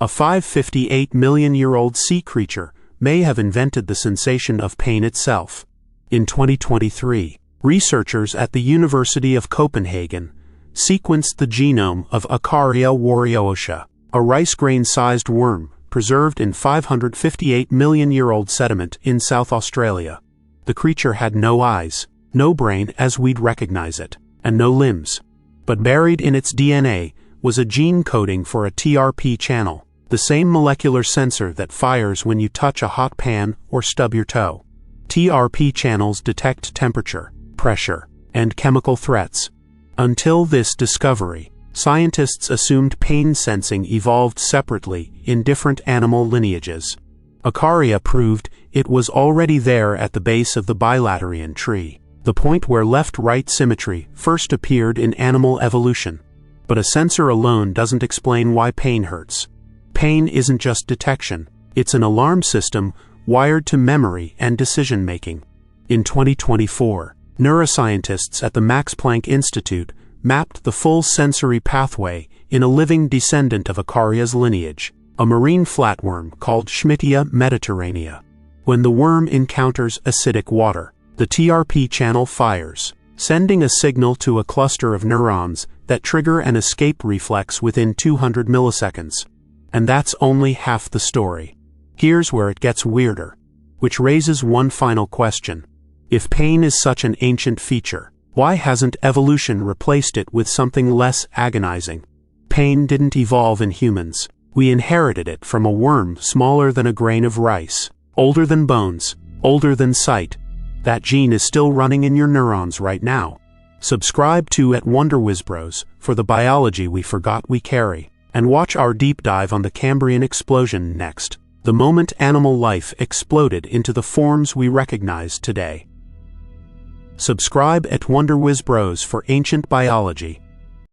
A 558-million-year-old sea creature may have invented the sensation of pain itself. In 2023, researchers at the University of Copenhagen sequenced the genome of Ikaria wariootia, a rice grain-sized worm preserved in 558-million-year-old sediment in South Australia. The creature had no eyes, no brain as we'd recognize it, and no limbs. But buried in its DNA was a gene coding for a TRP channel, the same molecular sensor that fires when you touch a hot pan or stub your toe. TRP channels detect temperature, pressure, and chemical threats. Until this discovery, scientists assumed pain sensing evolved separately in different animal lineages. Ikaria proved it was already there at the base of the bilaterian tree, the point where left-right symmetry first appeared in animal evolution. But a sensor alone doesn't explain why pain hurts. Pain isn't just detection, it's an alarm system wired to memory and decision-making. In 2024, neuroscientists at the Max Planck Institute mapped the full sensory pathway in a living descendant of Ikaria's lineage, a marine flatworm called Schmidtea mediterranea. When the worm encounters acidic water, the TRP channel fires, sending a signal to a cluster of neurons that trigger an escape reflex within 200 milliseconds. And that's only half the story. Here's where it gets weirder, which raises one final question. If pain is such an ancient feature, why hasn't evolution replaced it with something less agonizing? Pain didn't evolve in humans. We inherited it from a worm smaller than a grain of rice, older than bones, older than sight. That gene is still running in your neurons right now. Subscribe to @WhizBros for the biology we forgot we carry, and watch our deep dive on the Cambrian explosion next, the moment animal life exploded into the forms we recognize today. Subscribe @WhizBros for ancient biology.